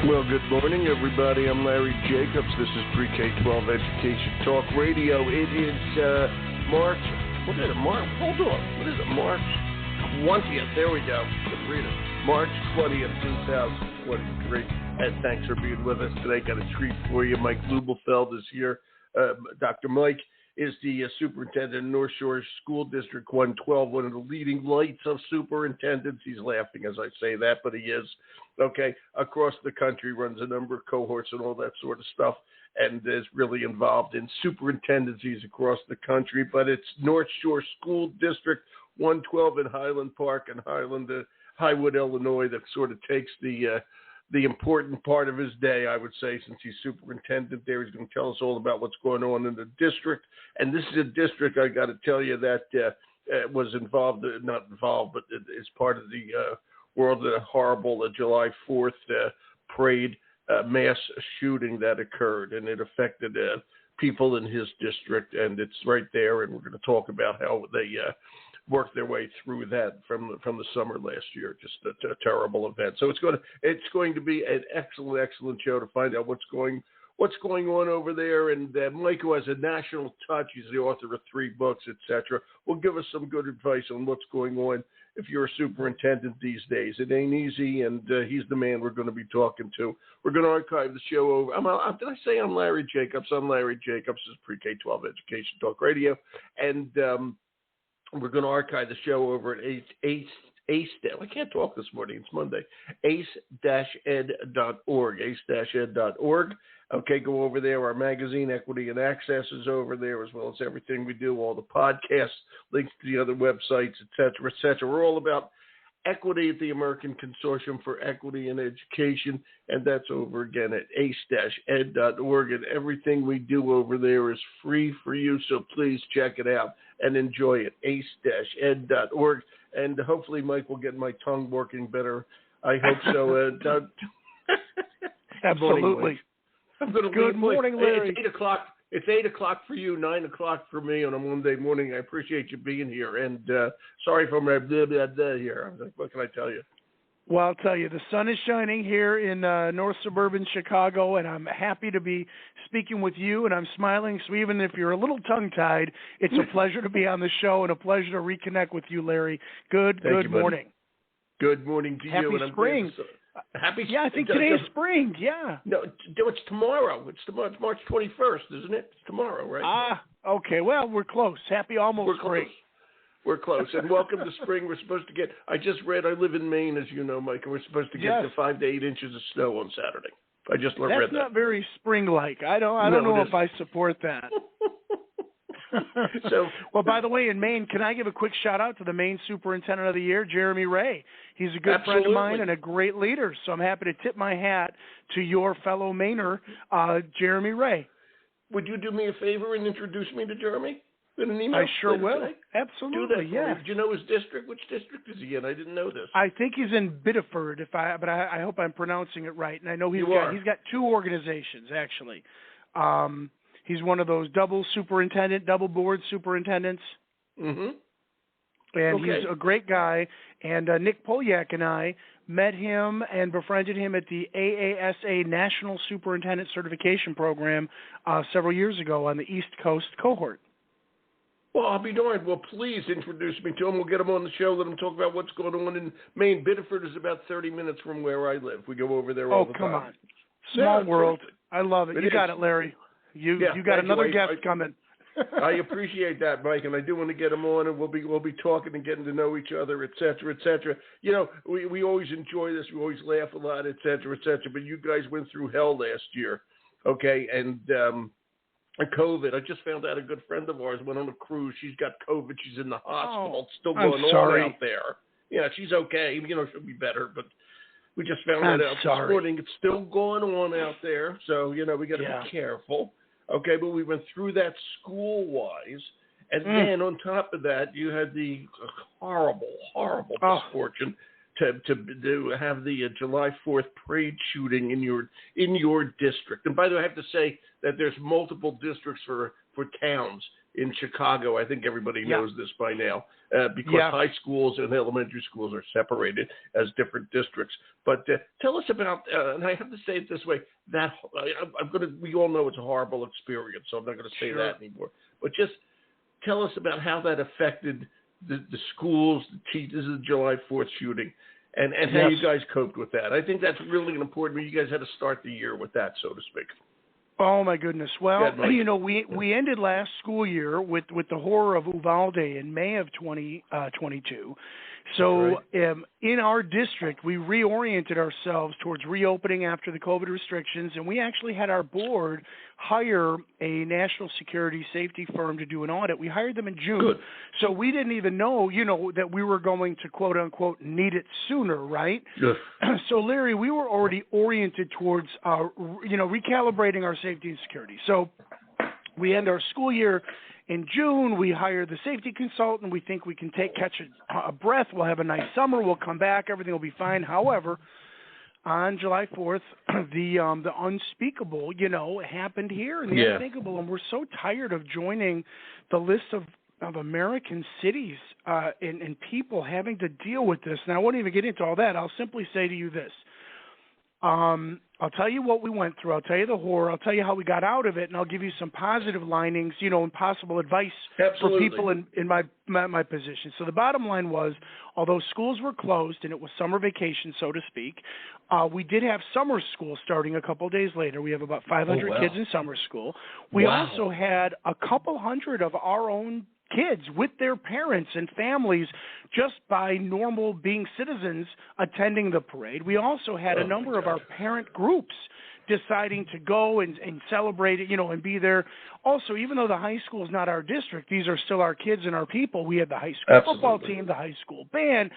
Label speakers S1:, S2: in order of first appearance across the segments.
S1: Well, good morning, everybody. I'm Larry Jacobs. This is Pre-K-12 Education Talk Radio. It is March. What is it? March? Hold on. What is it? March 20th. There we go. Let's read it. March 20th, 2023. And thanks for being with us today. Got a treat for you. Mike Lubelfeld is here. Dr. Mike is the superintendent of North Shore School District 112, one of the leading lights of superintendents. He's laughing as I say that, but he is. Okay, across the country, runs a number of cohorts and all that sort of stuff, and is really involved in superintendencies across the country. But it's North Shore School District 112 in Highland Park and Highwood, Illinois, that sort of takes the important part of his day, I would say, since he's superintendent there. He's going to tell us all about what's going on in the district. And this is a district, I got to tell you, that was not involved, but is part of the world of the horrible July 4th parade mass shooting that occurred. And it affected people in his district, and it's right there. And we're going to talk about how they worked their way through that from the summer last year. Just a terrible event. So it's going to be an excellent show to find out what's going on over there. And Mike, who has a national touch, he's the author of 3 books, etc., will give us some good advice on what's going on if you're a superintendent these days. It ain't easy, and he's the man we're going to be talking to. We're going to archive the show over. Did I say I'm Larry Jacobs? I'm Larry Jacobs. This is Pre-K-12 Education Talk Radio. And we're going to archive the show over at ACE. I can't talk this morning. It's Monday. ace-ed.org. ace-ed.org. Okay, go over there. Our magazine, Equity and Access, is over there, as well as everything we do, all the podcasts, links to the other websites, et cetera, et cetera. We're all about equity at the American Consortium for Equity in Education, and that's over again at ace-ed.org. And everything we do over there is free for you, so please check it out and enjoy it. ace-ed.org. And hopefully, Mike will get my tongue working better. I hope so.
S2: Absolutely. Good morning, Larry.
S1: It's 8 o'clock. It's 8 o'clock for you, 9 o'clock for me on a Monday morning. I appreciate you being here. And sorry for my blah, blah, blah here. What can I tell you?
S2: Well, I'll tell you, the sun is shining here in north suburban Chicago, and I'm happy to be speaking with you, and I'm smiling. So even if you're a little tongue-tied, it's a pleasure to be on the show and a pleasure to reconnect with you, Larry. Good morning.
S1: Good morning to you.
S2: Happy spring.
S1: Yeah,
S2: I think today is spring, yeah.
S1: No, it's tomorrow. It's March 21st, isn't it? It's tomorrow, right?
S2: Okay. Well, we're close. Happy almost spring.
S1: We're close. And welcome to spring. We're supposed to get, I just read, I live in Maine, as you know, Mike, and we're supposed to get to 5 to 8 inches of snow on Saturday. I just read that.
S2: That's not very spring-like. I don't know if I support that. Well, by the way, in Maine, can I give a quick shout-out to the Maine Superintendent of the Year, Jeremy Ray? He's a good friend of mine and a great leader, so I'm happy to tip my hat to your fellow Mainer, Jeremy Ray.
S1: Would you do me a favor and introduce me to Jeremy in an email?
S2: I sure will. Today?
S1: Do
S2: Absolutely,
S1: that.
S2: yeah.
S1: Do you know his district? Which district is he in? I didn't know this.
S2: I think he's in Biddeford, but I hope I'm pronouncing it right. And I know he's got 2 organizations, actually. He's one of those double board superintendents. Mm-hmm. And he's a great guy. And Nick Polyak and I met him and befriended him at the AASA National Superintendent Certification Program several years ago on the East Coast cohort.
S1: Well, I'll be darned. Well, please introduce me to him. We'll get him on the show, let him talk about what's going on in Maine. Biddeford is about 30 minutes from where I live. We go over there all the time. Oh, come
S2: on. Small world. I love it. You got it, Larry. You got another guest coming.
S1: I appreciate that, Mike, and I do want to get him on, and we'll be talking and getting to know each other, et cetera, et cetera. You know, we always enjoy this. We always laugh a lot, et cetera, et cetera. But you guys went through hell last year, okay? And COVID. I just found out a good friend of ours went on a cruise. She's got COVID. She's in the hospital. It's still going on out there. Yeah, she's okay. You know, she'll be better, but we just found that out this morning. It's still going on out there, so, you know, we got to be careful. Okay, but we went through that school-wise, and then on top of that, you had the horrible misfortune to have the July 4th parade shooting in your district. And by the way, I have to say that there's multiple districts for towns in Chicago. I think everybody knows this by now because high schools and elementary schools are separated as different districts. But tell us about, and I have to say it this way, that we all know it's a horrible experience, so I'm not going to say that anymore. But just tell us about how that affected the schools, the teachers of the July 4th shooting, and how you guys coped with that. I think that's really an important. You guys had to start the year with that, so to speak.
S2: Oh my goodness! Well, we ended last school year with the horror of Uvalde in May of 2022. So in our district, we reoriented ourselves towards reopening after the COVID restrictions, and we actually had our board hire a national security safety firm to do an audit. We hired them in June.
S1: Good.
S2: So we didn't even know, that we were going to, quote unquote, need it sooner, right?
S1: Good.
S2: So, Larry, we were already oriented towards, recalibrating our safety and security. So we end our school year in June. We hire the safety consultant. We think we can catch a breath. We'll have a nice summer. We'll come back. Everything will be fine. However, on July 4th, the unspeakable, happened here, and the unthinkable. And we're so tired of joining the list of American cities and people having to deal with this. And I won't even get into all that. I'll simply say to you this. I'll tell you what we went through. I'll tell you the horror. I'll tell you how we got out of it, and I'll give you some positive linings, and possible advice for people in my position. So the bottom line was, although schools were closed and it was summer vacation, so to speak, we did have summer school starting a couple of days later. We have about 500 kids in summer school. We also had a couple hundred of our own kids with their parents and families just by normal being citizens attending the parade. We also had a number of our parent groups deciding to go and celebrate it, and be there. Also, even though the high school is not our district, these are still our kids and our people. We had the high school football team, the high school band.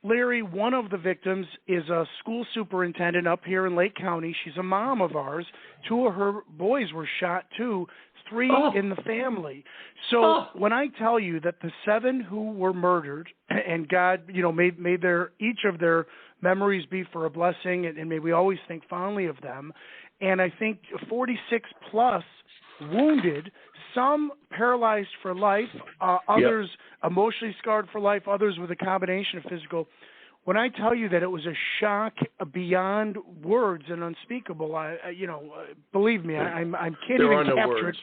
S2: Larry, one of the victims is a school superintendent up here in Lake County. She's a mom of ours. 2 of her boys were shot too. 3 in the family. So when I tell you that the 7 who were murdered, and God, made each of their memories be for a blessing, and may we always think fondly of them, and I think 46 plus wounded, some paralyzed for life, others emotionally scarred for life, others with a combination of physical. When I tell you that it was a shock beyond words and unspeakable, believe me, I can't even capture it.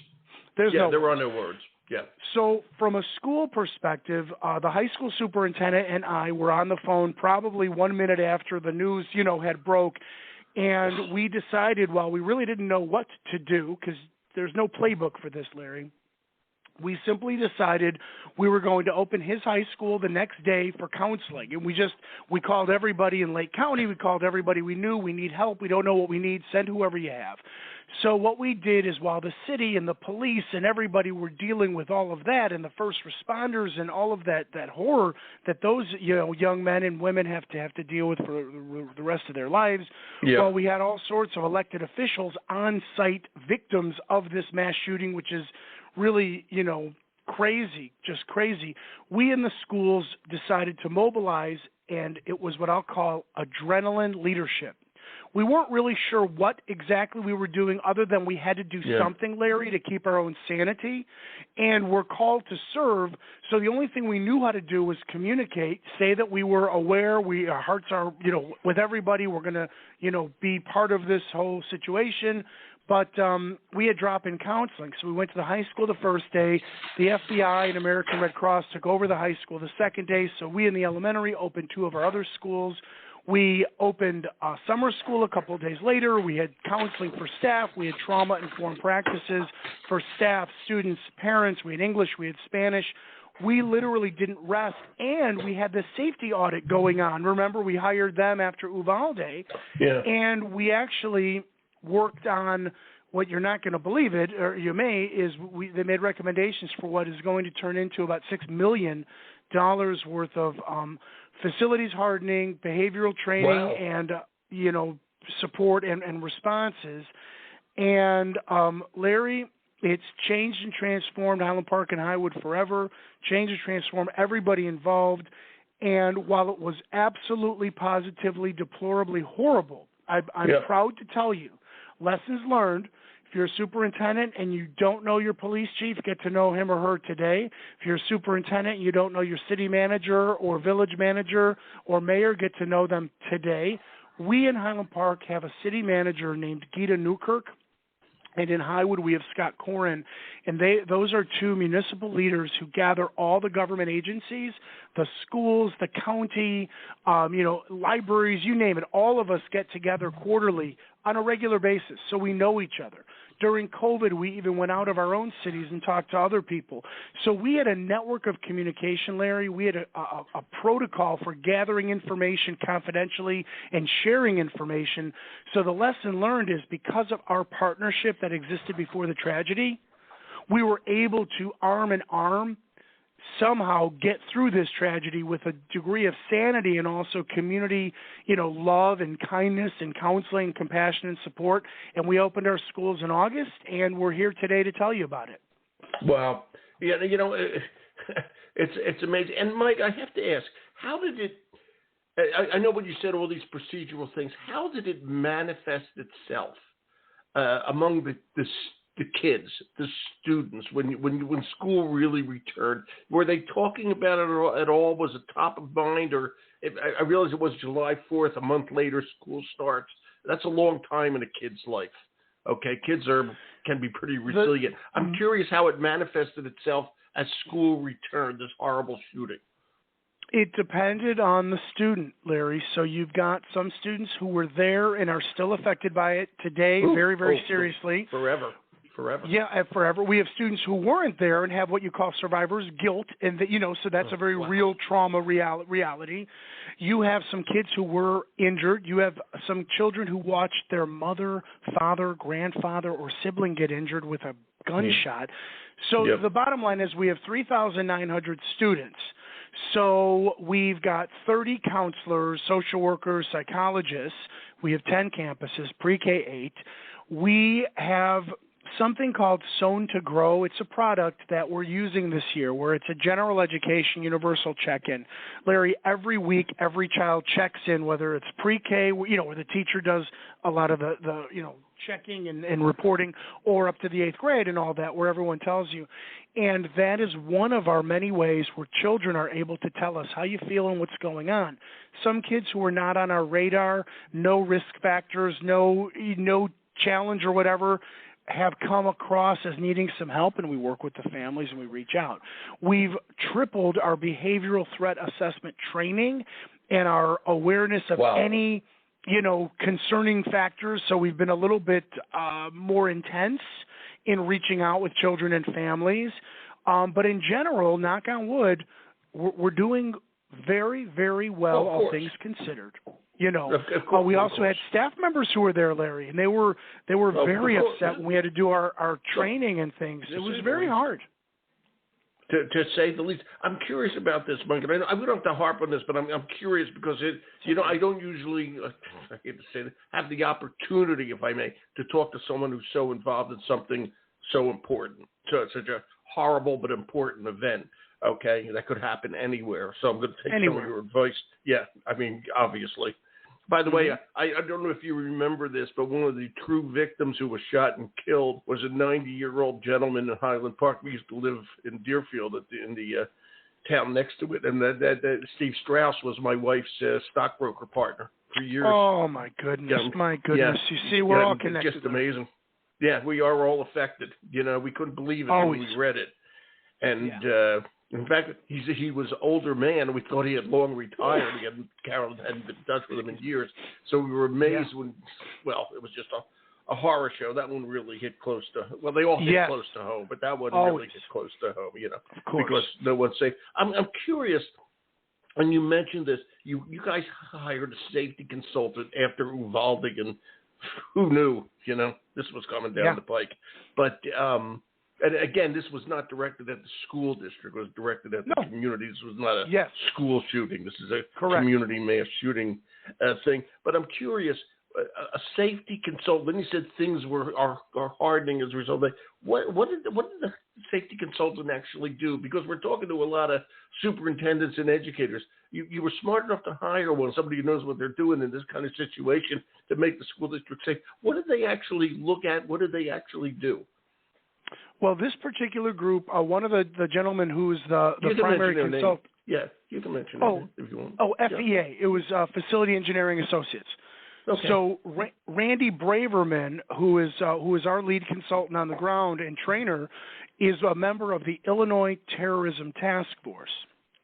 S1: There are no words. Yeah.
S2: So from a school perspective, the high school superintendent and I were on the phone probably 1 minute after the news, had broke, and we decided, while we really didn't know what to do, because there's no playbook for this, Larry, we simply decided we were going to open his high school the next day for counseling. And we called everybody in Lake County. We called everybody we knew. We need help. We don't know what we need. Send whoever you have. So what we did is, while the city and the police and everybody were dealing with all of that, and the first responders and all of that horror that those young men and women have to deal with for the rest of their lives, well, we had all sorts of elected officials on-site victims of this mass shooting, which is really, crazy, just crazy. We in the schools decided to mobilize, and it was what I'll call adrenaline leadership. We weren't really sure what exactly we were doing, other than we had to do something, Larry, to keep our own sanity, and we're called to serve. So the only thing we knew how to do was communicate, say that we were aware, our hearts are, with everybody. We're going to, be part of this whole situation. But we had drop-in counseling. So we went to the high school the first day. The FBI and American Red Cross took over the high school the second day. So we in the elementary opened 2 of our other schools. We opened summer school a couple of days later. We had counseling for staff. We had trauma-informed practices for staff, students, parents. We had English. We had Spanish. We literally didn't rest. And we had the safety audit going on. Remember, we hired them after Uvalde. Yeah. And we actually worked on what you're not going to believe it, or you may, is they made recommendations for what is going to turn into about $6 million worth of facilities hardening, behavioral training, and support and responses. And Larry, it's changed and transformed Highland Park and Highwood forever. Changed and transformed everybody involved. And while it was absolutely, positively, deplorably horrible, I'm proud to tell you, lessons learned. If you're a superintendent and you don't know your police chief, get to know him or her today. If you're a superintendent and you don't know your city manager or village manager or mayor, get to know them today. We in Highland Park have a city manager named Gita Newkirk. And in Highwood, we have Scott Corin, and those are two municipal leaders who gather all the government agencies, the schools, the county, libraries, you name it. All of us get together quarterly on a regular basis, so we know each other. During COVID, we even went out of our own cities and talked to other people. So we had a network of communication, Larry. We had a protocol for gathering information confidentially and sharing information. So the lesson learned is because of our partnership that existed before the tragedy, we were able to arm in arm somehow get through this tragedy with a degree of sanity and also community, love and kindness and counseling and compassion and support. And we opened our schools in August, and we're here today to tell you about it.
S1: Wow. Yeah, it's amazing. And Mike, I have to ask, how did it, I know what you said, all these procedural things, how did it manifest itself among the kids, the students, when school really returned? Were they talking about it at all? Was it top of mind? Or I realize it was July 4th, a month later, school starts. That's a long time in a kid's life. Okay, kids can be pretty resilient. I'm curious how it manifested itself as school returned, this horrible shooting.
S2: It depended on the student, Larry. So you've got some students who were there and are still affected by it today, very, very seriously.
S1: Forever.
S2: Yeah, forever. We have students who weren't there and have what you call survivor's guilt, and so that's a very real trauma reality. You have some kids who were injured. You have some children who watched their mother, father, grandfather, or sibling get injured with a gunshot. So the bottom line is we have 3,900 students. So we've got 30 counselors, social workers, psychologists. We have 10 campuses, pre-K-8. We have something called Sown to Grow. It's a product that we're using this year where it's a general education universal check-in. Larry, every week, every child checks in, whether it's pre-K, where the teacher does a lot of the checking and reporting, or up to the 8th grade and all that, where everyone tells you. And that is one of our many ways where children are able to tell us how you feel and what's going on. Some kids who are not on our radar, no risk factors, no challenge or whatever, have come across as needing some help, and we work with the families and we reach out. We've tripled our behavioral threat assessment training and our awareness of any, concerning factors. So we've been a little bit more intense in reaching out with children and families. But in general, knock on wood, we're doing very, very well, all things considered. We also had staff members who were there, Larry, and they were very upset when we had to do our training and things. It was very hard.
S1: To say the least. I'm curious about this, Mike. And we don't have to harp on this, but I'm curious because I don't usually, I hate to say that, have the opportunity, if I may, to talk to someone who's so involved in something so important, such a horrible but important event. Okay, that could happen anywhere. So I'm going to take some of your advice. Yeah, obviously. By the way, I don't know if you remember this, but one of the true victims who was shot and killed was a 90-year-old gentleman in Highland Park. We used to live in Deerfield in the town next to it, and that Steve Strauss was my wife's stockbroker partner for years.
S2: Oh, my goodness, my goodness. Yeah. You see, we're all connected.
S1: Just amazing. Yeah, we are all affected. We couldn't believe it when we read it. And in fact, he was an older man, and we thought he had long retired. Carol hadn't been in touch with him in years. So we were amazed when, it was just a horror show. That one really hit close to, they all hit close to home, but that one really hit close to home,
S2: of course.
S1: Because no one's safe. I'm curious, and you mentioned this, you guys hired a safety consultant after Uvalde, and who knew, this was coming down the pike. But, and again, this was not directed at the school district. It was directed at the community. This was not a school shooting. This is a community mass shooting thing. But I'm curious, a safety consultant. Then you said things are hardening as a result of that. What did the safety consultant actually do? Because we're talking to a lot of superintendents and educators. You were smart enough to hire one, somebody who knows what they're doing in this kind of situation to make the school district safe. What did they actually look at? What did they actually do?
S2: Well, this particular group, one of the gentlemen who's the primary consultant.
S1: Yeah, you can mention it if you want.
S2: Oh, FEA. Yeah. It was Facility Engineering Associates. Okay. So Randy Braverman, who is our lead consultant on the ground and trainer, is a member of the Illinois Terrorism Task Force.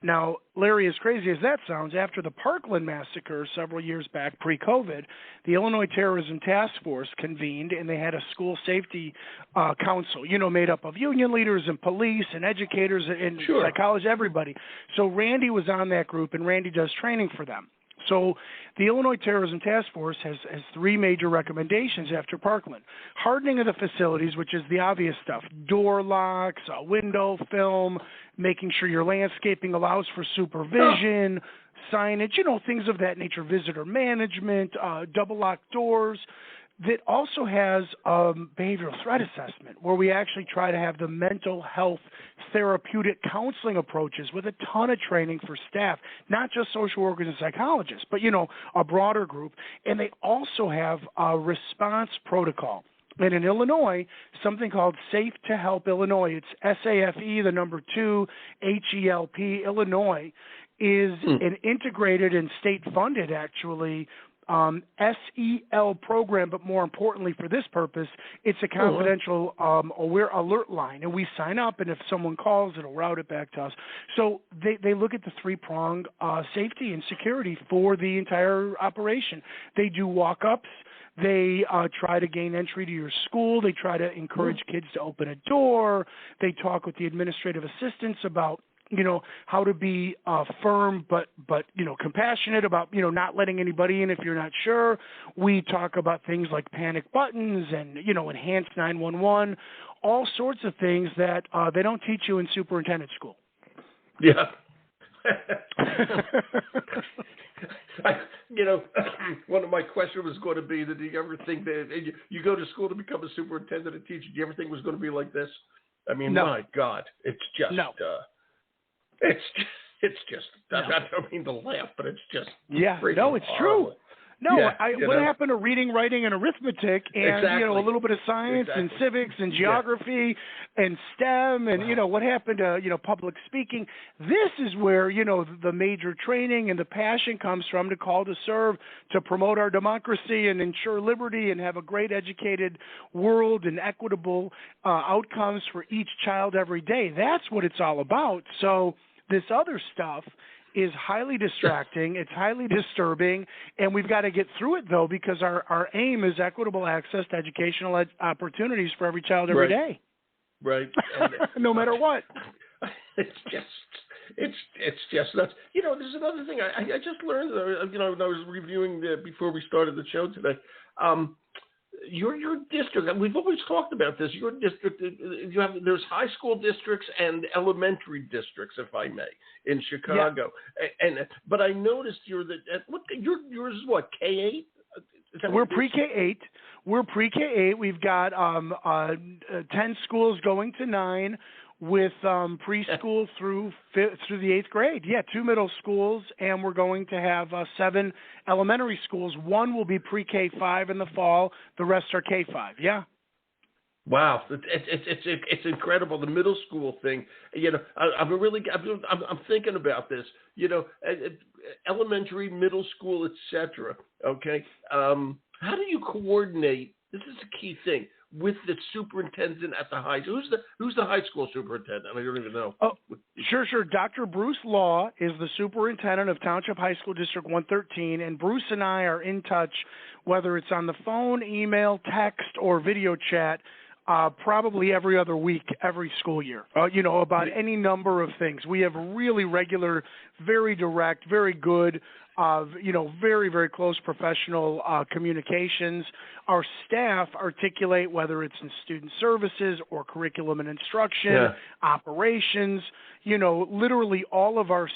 S2: Now, Larry, as crazy as that sounds, after the Parkland massacre several years back, pre-COVID, the Illinois Terrorism Task Force convened, and they had a school safety council, made up of union leaders and police and educators and psychologists, everybody. So Randy was on that group, and Randy does training for them. So the Illinois Terrorism Task Force has three major recommendations after Parkland. Hardening of the facilities, which is the obvious stuff, door locks, window film, making sure your landscaping allows for supervision, signage, things of that nature, visitor management, double locked doors. That also has behavioral threat assessment, where we actually try to have the mental health therapeutic counseling approaches with a ton of training for staff, not just social workers and psychologists, but, a broader group. And they also have a response protocol. And in Illinois, something called Safe to Help Illinois, it's SAFE, the number 2, HELP, Illinois, is an integrated and state-funded, actually, SEL program, but more importantly for this purpose, it's a confidential aware alert line, and we sign up, and if someone calls, it'll route it back to us. So they look at the three-pronged safety and security for the entire operation. They do walk-ups. They try to gain entry to your school. They try to encourage kids to open a door. They talk with the administrative assistants about how to be firm but compassionate about, not letting anybody in if you're not sure. We talk about things like panic buttons and, enhanced 911, all sorts of things that they don't teach you in superintendent school.
S1: Yeah. One of my questions was going to be that do you ever think that you go to school to become a superintendent and teacher, do you ever think it was going to be like this? I mean, no. My God, it's just... No. It's just. No. I don't mean to laugh, but it's just. Yeah. No,
S2: it's
S1: horrible.
S2: True. No, what happened to reading, writing, and arithmetic, and a little bit of science and civics and geography and STEM, and what happened to public speaking? This is where the major training and the passion comes from, to call to serve, to promote our democracy and ensure liberty and have a great educated world and equitable outcomes for each child every day. That's what it's all about. So this other stuff is highly distracting, it's highly disturbing, and we've got to get through it, though, because our aim is equitable access to educational opportunities for every child every day.
S1: Right.
S2: No matter what.
S1: It's just nuts. There's another thing I just learned, when I was reviewing before we started the show today. Your district, we've always talked about this. Your district, there's high school districts and elementary districts, if I may, in Chicago. Yeah. But I noticed yours is what, K-8?
S2: We're pre-K-8. We're pre-K-8. We've got 10 schools going to 9. With preschool through the 8th grade. Yeah, 2 middle schools, and we're going to have 7 elementary schools. One will be pre-K5 in the fall. The rest are K5. Yeah.
S1: Wow, it's incredible, the middle school thing. I'm thinking about this. Elementary, middle school, etc. Okay, how do you coordinate? This is a key thing. With the superintendent at the high school. Who's the high school superintendent? I don't even know.
S2: Oh, sure. Dr. Bruce Law is the superintendent of Township High School District 113, and Bruce and I are in touch, whether it's on the phone, email, text, or video chat, probably every other week, every school year, about any number of things. We have really regular, very direct, very good, very, very close professional communications. Our staff articulate, whether it's in student services or curriculum and instruction, operations, literally all of our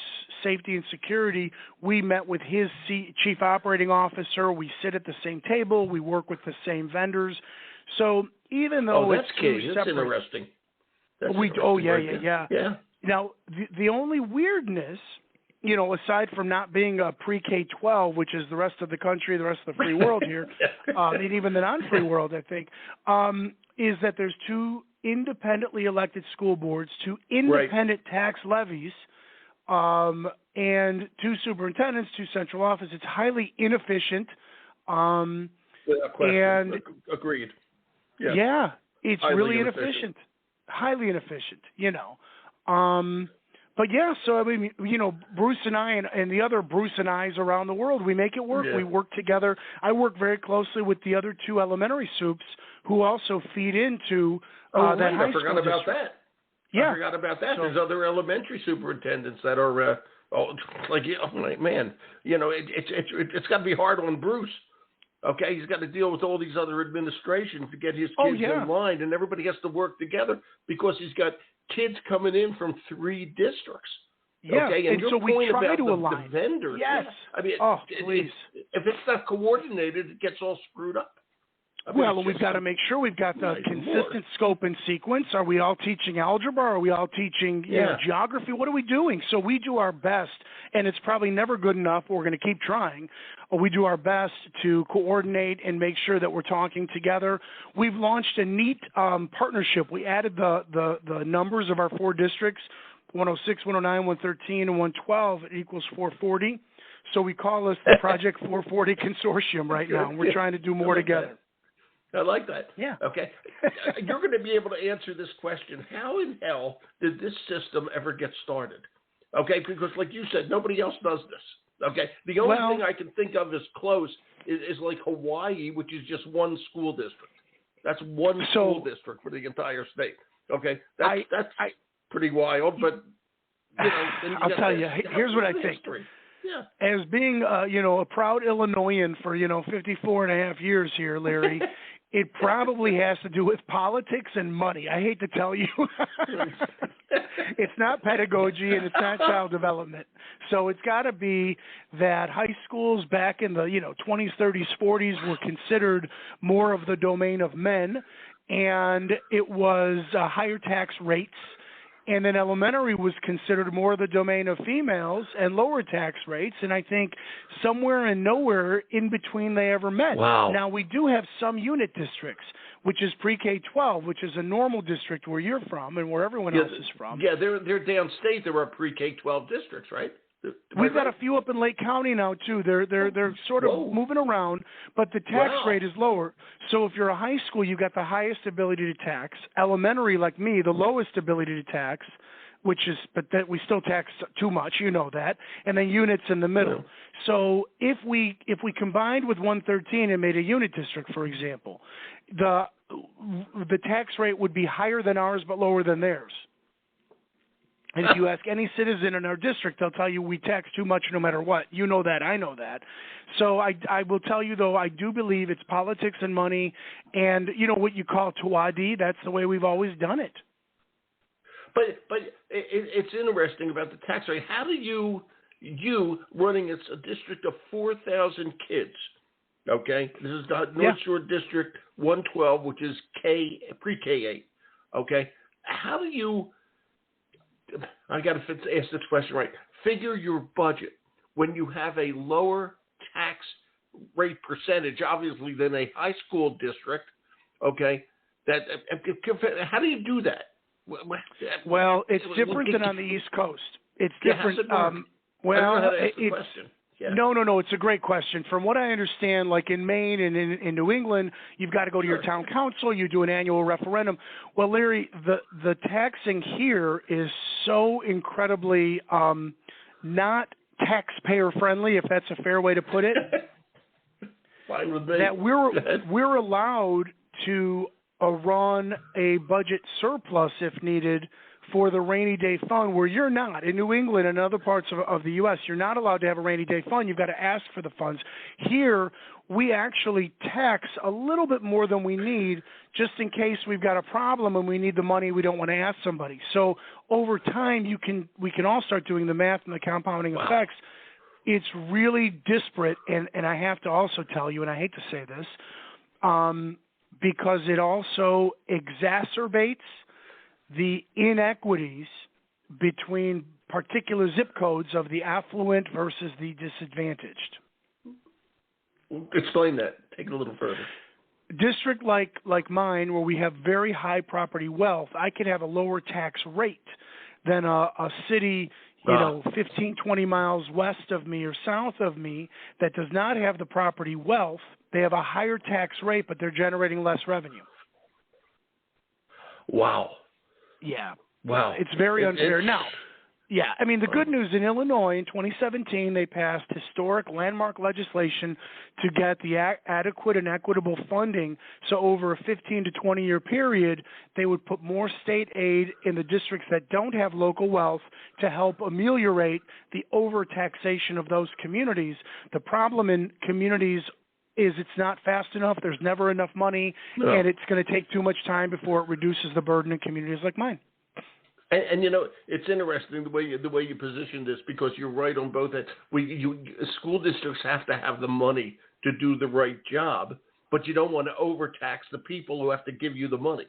S2: safety and security, we met with his chief operating officer. We sit at the same table. We work with the same vendors. So even though
S1: that's
S2: it's
S1: key. That's
S2: separate,
S1: interesting.
S2: Yeah. Now, the only weirdness, aside from not being a pre-K-12, which is the rest of the country, the rest of the free world here, and even the non-free world, I think, is that there's 2 independently elected school boards, 2 independent tax levies, and 2 superintendents, 2 central office. It's highly inefficient.
S1: And agreed.
S2: Yeah, it's
S1: highly
S2: really inefficient. Highly inefficient, But yeah, so I mean, Bruce and I and the other Bruce and I's around the world, we make it work.
S1: Yeah.
S2: We work together. I work very closely with the other 2 elementary soups who also feed into that high school
S1: I forgot about
S2: district.
S1: that.
S2: Yeah.
S1: I forgot about that.
S2: So,
S1: there's other elementary superintendents that are, man, it's got to be hard on Bruce. Okay, he's got to deal with all these other administrations to get his kids in line, and everybody has to work together because he's got kids coming in from 3 districts.
S2: Yeah,
S1: okay? And
S2: so we try to
S1: the
S2: align.
S1: vendors.
S2: Yes.
S1: I mean,
S2: please.
S1: If it's not coordinated, it gets all screwed up.
S2: We've got to make sure we've got the consistent scope and sequence. Are we all teaching algebra? Are we all teaching geography? What are we doing? So we do our best, and it's probably never good enough. We're going to keep trying. We do our best to coordinate and make sure that we're talking together. We've launched a neat partnership. We added the numbers of our 4 districts, 106, 109, 113, and 112. It equals 440. So we call this the Project 440 Consortium right now, and we're trying to do more together.
S1: I like that.
S2: Yeah.
S1: Okay. You're going to be able to answer this question. How in hell did this system ever get started? Okay, because like you said, nobody else does this. Okay. The only thing I can think of as close is like Hawaii, which is just 1 school district. That's 1 school district for the entire state. Okay. That's pretty wild, but
S2: I'll tell you, here's what I think.
S1: Yeah.
S2: As being, a proud Illinoisan for, 54 and a half years here, Larry, it probably has to do with politics and money. I hate to tell you. It's not pedagogy and it's not child development. So it's got to be that high schools back in the, 20s, 30s, 40s were considered more of the domain of men, and it was higher tax rates. And then elementary was considered more the domain of females and lower tax rates. And I think somewhere and nowhere in between they ever met.
S1: Wow.
S2: Now, we do have some unit districts, which is pre-K-12, which is a normal district where you're from and where everyone else is from.
S1: Yeah, they're downstate. There are pre-K-12 districts, right?
S2: We've got a few up in Lake County now too. They're sort of moving around, but the tax rate is lower. So if you're a high school, you've got the highest ability to tax. Elementary, like me, the lowest ability to tax, but that we still tax too much, that. And then units in the middle. Yeah. So if we combined with 113 and made a unit district, for example, the tax rate would be higher than ours but lower than theirs. And if you ask any citizen in our district, they'll tell you we tax too much no matter what. You know that. I know that. So I will tell you, though, I do believe it's politics and money and, what you call tuwadi. That's the way we've always done it.
S1: But it's interesting about the tax rate. How do you running a district of 4,000 kids, okay? This is the North Shore District 112, which is pre-K-8, okay? How do you... I got to ask this question right. Figure your budget when you have a lower tax rate percentage, obviously, than a high school district. Okay, how do you do that?
S2: Well, it's different than on the East Coast. It's different. No. It's a great question. From what I understand, like in Maine and in New England, you've got to go to your town council. You do an annual referendum. Well, Larry, the taxing here is so incredibly not taxpayer friendly, if that's a fair way to put it.
S1: Fine with me.
S2: That we're allowed to run a budget surplus if needed for the rainy day fund, where you're not. In New England and other parts of the U.S., you're not allowed to have a rainy day fund. You've got to ask for the funds. Here, we actually tax a little bit more than we need just in case we've got a problem and we need the money. We don't want to ask somebody. So over time, we can all start doing the math and the compounding effects. It's really disparate, and I have to also tell you, and I hate to say this, because it also exacerbates the inequities between particular zip codes of the affluent versus the disadvantaged.
S1: Explain that. Take it a little further.
S2: District like mine, where we have very high property wealth, I could have a lower tax rate than a city, 15, 20 miles west of me or south of me that does not have the property wealth. They have a higher tax rate, but they're generating less revenue.
S1: Wow.
S2: Yeah.
S1: Wow.
S2: It's very unfair. Now, yeah, I mean, the good news in Illinois in 2017, they passed historic landmark legislation to get the adequate and equitable funding. So over a 15 to 20-year period, they would put more state aid in the districts that don't have local wealth to help ameliorate the overtaxation of those communities. The problem in communities is it's not fast enough. There's never enough money, and it's going to take too much time before it reduces the burden in communities like mine.
S1: And it's interesting the way you position this, because you're right on both ends. School districts have to have the money to do the right job, but you don't want to overtax the people who have to give you the money.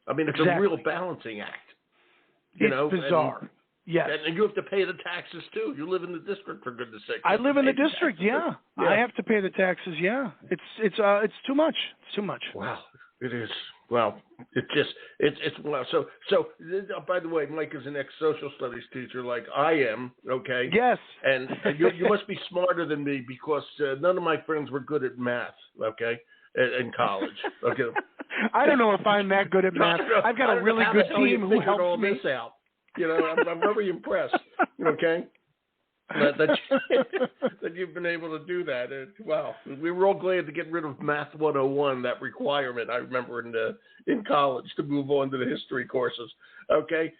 S1: I mean, it's a real balancing act.
S2: It's bizarre. Yes.
S1: And you have to pay the taxes too. You live in the district, for goodness sake.
S2: I live in the district. Yeah. I have to pay the taxes. Yeah. It's too much. It's too much.
S1: Wow. It is. Well, it's wow. So by the way, Mike is an ex-social studies teacher like I am, okay?
S2: Yes.
S1: And you must be smarter than me, because none of my friends were good at math, okay, in college. Okay.
S2: I don't know if I'm that good at math. I've got a really good team who helps
S1: all
S2: me.
S1: This out. I'm very impressed, okay? That you've been able to do that. Wow. We were all glad to get rid of Math 101, that requirement, I remember in college, to move on to the history courses. Okay?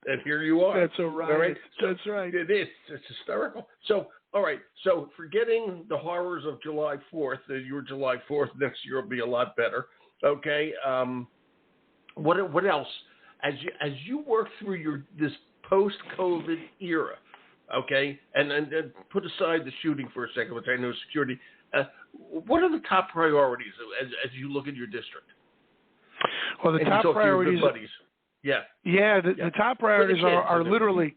S1: And here you are.
S2: That's all right. That's right.
S1: It is. It's hysterical. So, all right. So, forgetting the horrors of July 4th, your July 4th next year will be a lot better. Okay? What else? As you work through this post-COVID era, okay, and put aside the shooting for a second, which I know is security, what are the top priorities as you look at your district?
S2: Well, the top priorities. The top priorities are literally,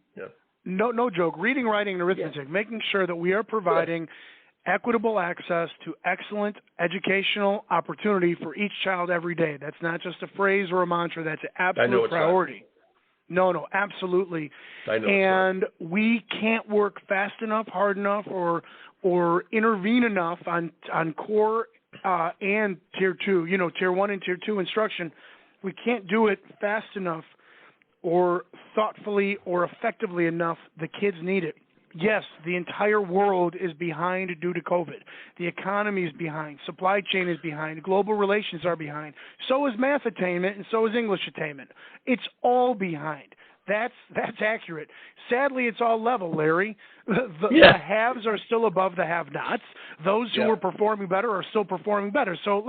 S2: no joke, reading, writing, and arithmetic, making sure that we are providing equitable access to excellent educational opportunity for each child every day. That's not just a phrase or a mantra. That's an absolute priority. No, absolutely. And we can't work fast enough, hard enough, or intervene enough on core and tier 2, tier 1 and tier 2 instruction. We can't do it fast enough or thoughtfully or effectively enough. The kids need it. Yes, the entire world is behind due to COVID. The economy is behind. Supply chain is behind. Global relations are behind. So is math attainment, and so is English attainment. It's all behind. That's accurate. Sadly, it's all level, Larry. The haves are still above the have-nots. Those who are performing better are still performing better. So,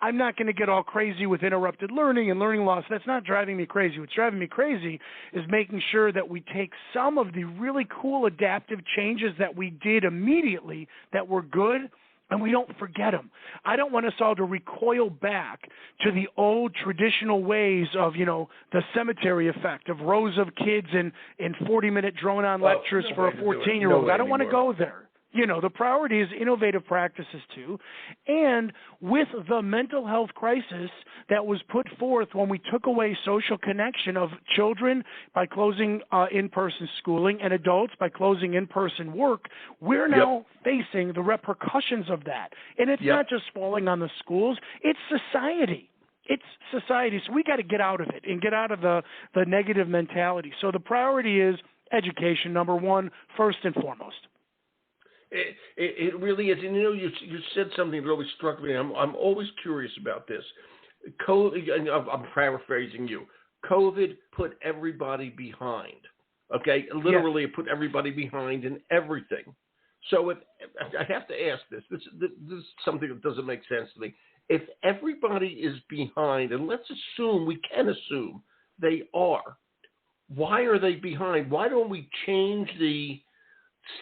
S2: I'm not going to get all crazy with interrupted learning and learning loss. That's not driving me crazy. What's driving me crazy is making sure that we take some of the really cool adaptive changes that we did immediately that were good, and we don't forget them. I don't want us all to recoil back to the old traditional ways of, the cemetery effect of rows of kids in 40-minute drone-on lectures for a 14-year-old. I don't want to go there. The priority is innovative practices too. And with the mental health crisis that was put forth when we took away social connection of children by closing in-person schooling and adults by closing in-person work, we're now facing the repercussions of that. And it's not just falling on the schools, it's society. It's society. So we got to get out of it and get out of the negative mentality. So the priority is education, number one, first and foremost.
S1: It really is. And you said something that really struck me. I'm always curious about this. I'm paraphrasing you. COVID put everybody behind. Okay, literally, it put everybody behind in everything. So if I have to ask this is something that doesn't make sense to me. If everybody is behind, and let's assume, we can assume they are, why are they behind? Why don't we change the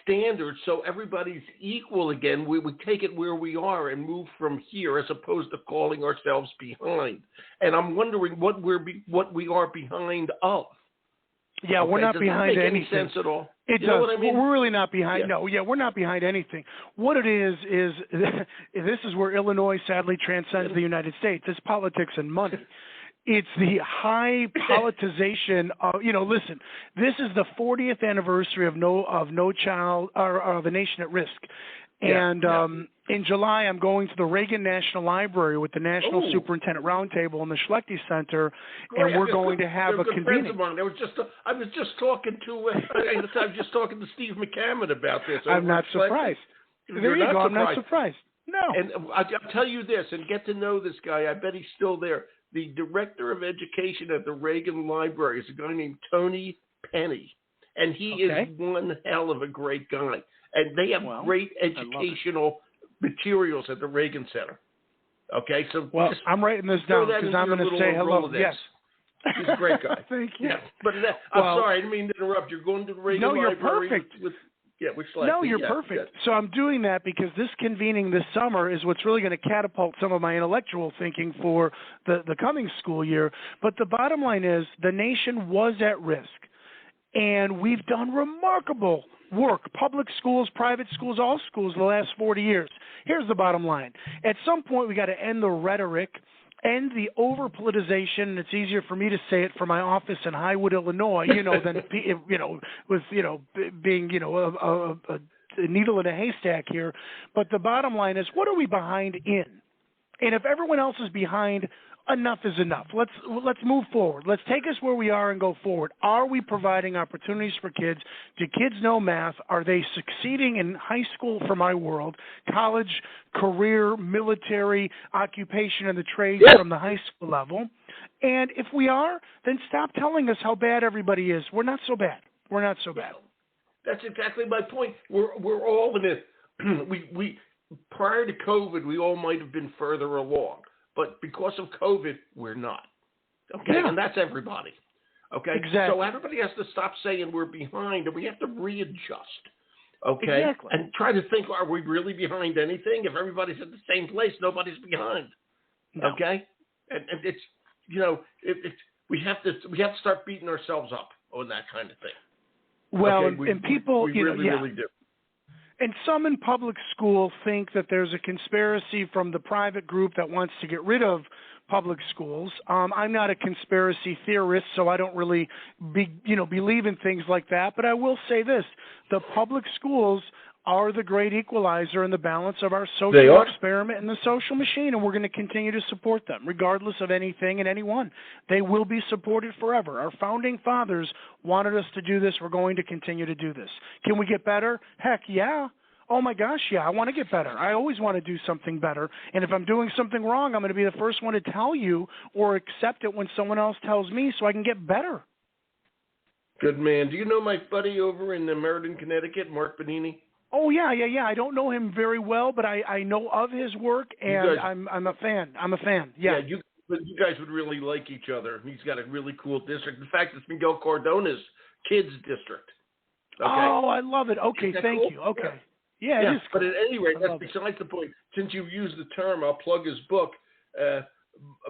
S1: standards so everybody's equal again? We would take it where we are and move from here, as opposed to calling ourselves behind. And I'm wondering what we are behind of.
S2: Yeah,
S1: okay,
S2: we're not behind anything.
S1: Any sense at all?
S2: It
S1: you
S2: does.
S1: Know what I mean?
S2: We're really not behind.
S1: Yeah.
S2: No, we're not behind anything. What it is this is where Illinois sadly transcends the United States. It's politics and money. It's the high politicization of, listen, this is the 40th anniversary of No Child or the Nation at Risk. And in July, I'm going to the Reagan National Library with the National Superintendent Roundtable in the Schlechte Center, and we're going to have a convening.
S1: I was just talking to Steve McCammon about this.
S2: I'm not surprised. There you go. I'm not surprised. No.
S1: And I'll tell you this, and get to know this guy. I bet he's still there. The director of education at the Reagan Library is a guy named Tony Penny, and he is one hell of a great guy. And they have great educational materials at the Reagan Center. Okay, so
S2: I'm writing this down because I'm going to say hello. Yes,
S1: he's a great guy.
S2: Thank you.
S1: Yeah. But I'm sorry, I didn't mean to interrupt. You're going to the Reagan Library.
S2: No, you're perfect. You're perfect. So I'm doing that because this convening this summer is what's really going to catapult some of my intellectual thinking for the coming school year. But the bottom line is the nation was at risk, and we've done remarkable work, public schools, private schools, all schools, the last 40 years. Here's the bottom line. At some point, we got to end the rhetoric, end the over-politicization, and it's easier for me to say it from my office in Highwood, Illinois, than, with, being, a needle in a haystack here. But the bottom line is, what are we behind in? And if everyone else is behind, enough is enough. Let's move forward. Let's take us where we are and go forward. Are we providing opportunities for kids? Do kids know math? Are they succeeding in high school, for my world, college, career, military, occupation, and the trades from the high school level? And if we are, then stop telling us how bad everybody is. We're not so bad. We're not so bad.
S1: That's exactly my point. We're all in it. We prior to COVID, we all might have been further along. But because of COVID, we're not. Okay? Yeah. And that's everybody. Okay?
S2: Exactly.
S1: So everybody has to stop saying we're behind, and we have to readjust. Okay?
S2: Exactly.
S1: And try to think, are we really behind anything? If everybody's at the same place, nobody's behind.
S2: No.
S1: Okay? And it's, we have to start beating ourselves up on that kind of thing.
S2: Well,
S1: okay?
S2: and people,
S1: we really do.
S2: And some in public school think that there's a conspiracy from the private group that wants to get rid of public schools. I'm not a conspiracy theorist, so I don't really believe in things like that. But I will say this: the public schools are the great equalizer in the balance of our social experiment and the social machine, and we're going to continue to support them, regardless of anything and anyone. They will be supported forever. Our founding fathers wanted us to do this. We're going to continue to do this. Can we get better? Heck, yeah. Oh, my gosh, yeah, I want to get better. I always want to do something better, and if I'm doing something wrong, I'm going to be the first one to tell you or accept it when someone else tells me so I can get better.
S1: Good man. Do you know my buddy over in Meriden, Connecticut, Mark Benini?
S2: Oh, yeah. I don't know him very well, but I know of his work, and I'm a fan. Yeah.
S1: You guys would really like each other. He's got a really cool district. In fact, it's Miguel Cardona's kids district. Okay?
S2: Oh, I love it. Okay, thank you. Okay. Yeah, it is cool.
S1: But at any rate, that's besides the point. Since you've used the term, I'll plug his book.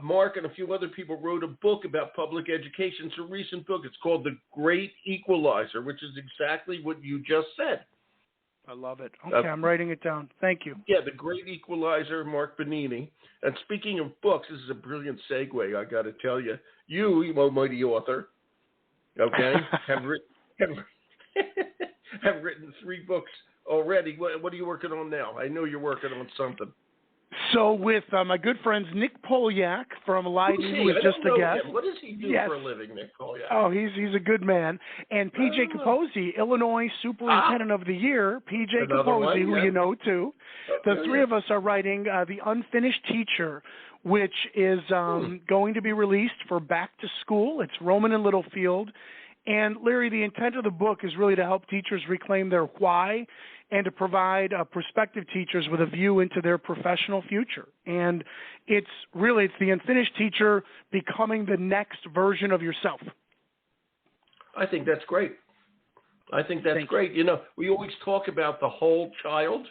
S1: Mark and a few other people wrote a book about public education. It's a recent book. It's called The Great Equalizer, which is exactly what you just said.
S2: I love it. Okay, I'm writing it down. Thank you.
S1: Yeah, The Great Equalizer, Mark Benini. And speaking of books, this is a brilliant segue, I got to tell you. You, mighty author, okay, have written 3 books already. What are you working on now? I know you're working on something.
S2: So with my good friends Nick Polyak from Leiden, who was just a guest.
S1: What does he do for a living, Nick Polyak?
S2: Oh, he's a good man. And PJ Capozzi, Illinois Superintendent of the Year. PJ Capozzi, who you know too. The three of us are writing The Unfinished Teacher, which is going to be released for back to school. It's Roman and Littlefield. And Larry, the intent of the book is really to help teachers reclaim their why and to provide prospective teachers with a view into their professional future. And it's the unfinished teacher becoming the next version of yourself.
S1: I think that's great. Thank great. You know, we always talk about the whole child.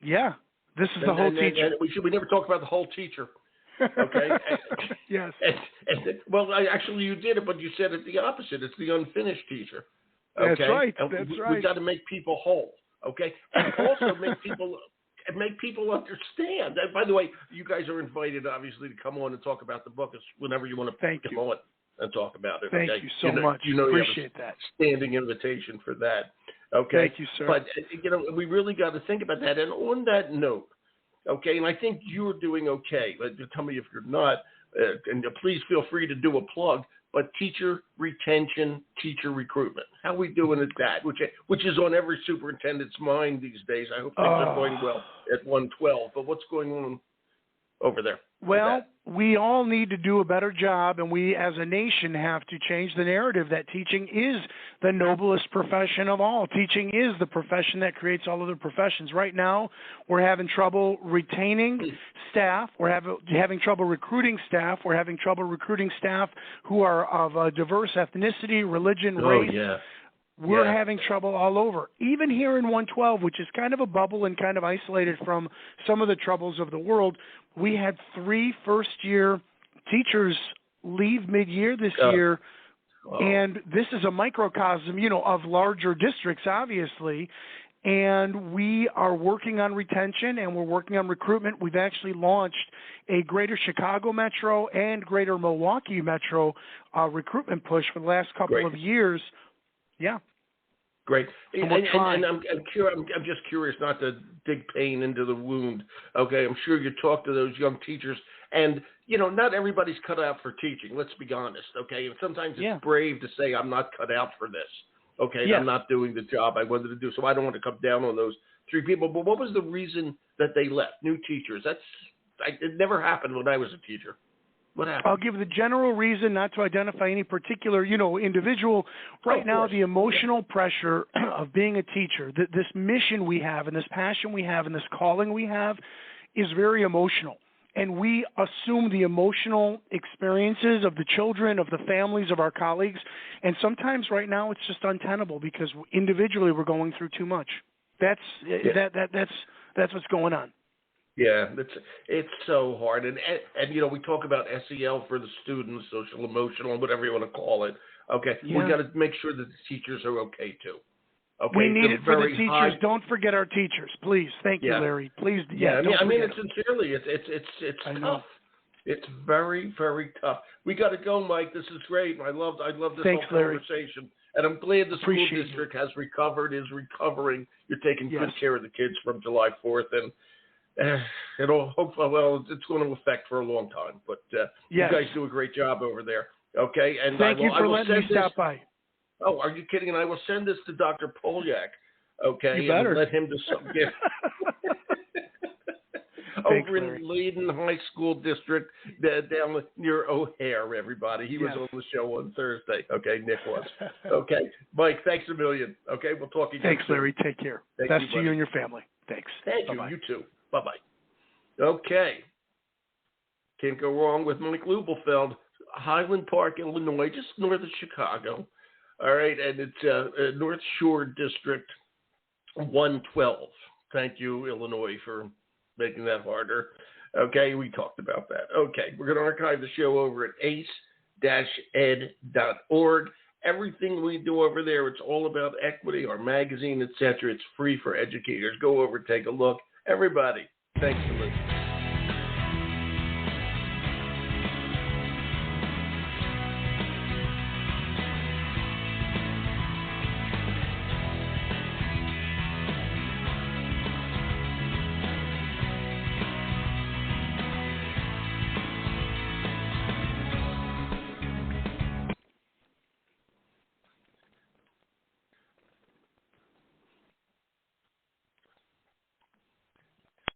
S2: Yeah, this is the whole teacher.
S1: We never talk about the whole teacher. Okay.
S2: Yes.
S1: Well, actually, you did it, but you said it the opposite. It's the unfinished teacher. Okay?
S2: That's right.
S1: We got to make people whole. Okay, and also make people understand. And by the way, you guys are invited, obviously, to come on and talk about the book whenever you want to come on and talk about it.
S2: Thank you so much. Appreciate that.
S1: Standing invitation for that. Okay.
S2: Thank you, sir.
S1: But we really got to think about that. And on that note, okay, and I think you're doing okay. But tell me if you're not, and please feel free to do a plug. But teacher retention, teacher recruitment. How are we doing at that? Which is on every superintendent's mind these days. I hope things are going well at 112. But what's going on over there?
S2: Well, we all need to do a better job, and we as a nation have to change the narrative that teaching is the noblest profession of all. Teaching is the profession that creates all other professions. Right now, we're having trouble retaining staff. We're having trouble recruiting staff. We're having trouble recruiting staff who are of a diverse ethnicity, religion, race.
S1: Yeah.
S2: We're having trouble all over. Even here in 112, which is kind of a bubble and kind of isolated from some of the troubles of the world, we had 3 first-year teachers leave mid-year this year, and this is a microcosm, of larger districts, obviously, and we are working on retention and we're working on recruitment. We've actually launched a Greater Chicago Metro and Greater Milwaukee Metro recruitment push for the last couple of years. Yeah.
S1: Great. And I'm just curious, not to dig pain into the wound. Okay, I'm sure you talk to those young teachers, and not everybody's cut out for teaching. Let's be honest. Okay, and sometimes it's brave to say I'm not cut out for this. Okay, I'm not doing the job I wanted to do, so I don't want to come down on those 3 people. But what was the reason that they left? New teachers. It never happened when I was a teacher. What happened?
S2: I'll give the general reason, not to identify any particular, individual. Right now, the emotional pressure of being a teacher, this mission we have and this passion we have and this calling we have is very emotional. And we assume the emotional experiences of the children, of the families, of our colleagues. And sometimes right now it's just untenable because individually we're going through too much. That's what's going on.
S1: Yeah, it's so hard, and we talk about SEL for the students, social emotional, whatever you want to call it. Okay, we got to make sure that the teachers are okay too. Okay,
S2: we need it for the teachers. Don't forget our teachers, please. Thank you, Larry. Please,
S1: I mean it sincerely. It's tough. It's very, very tough. We got to go, Mike. This is great. I love this whole conversation. And I'm glad the school district has recovered, is recovering. You're taking good care of the kids from July 4th, and it'll hopefully, it's going to affect for a long time. But you guys do a great job over there. Okay, and
S2: thank you for letting me stop by.
S1: Oh, are you kidding? And I will send this to Dr. Polyak. Okay,
S2: you better.
S1: And let him decide. Over in Leiden High School District, down near O'Hare, everybody. He was on the show on Thursday. Okay, Nick was. Okay, Mike, thanks a million. Okay, we'll talk again.
S2: Thanks, Larry. Take care. Best to you and your family. Thanks.
S1: Thank you. You too. Bye-bye. Okay. Can't go wrong with Mike Lubelfeld, Highland Park, Illinois, just north of Chicago. All right, and it's North Shore District 112. Thank you, Illinois, for making that harder. Okay, we talked about that. Okay, we're going to archive the show over at ace-ed.org. Everything we do over there, it's all about equity, our magazine, etc. It's free for educators. Go over, take a look. Everybody, thanks for listening.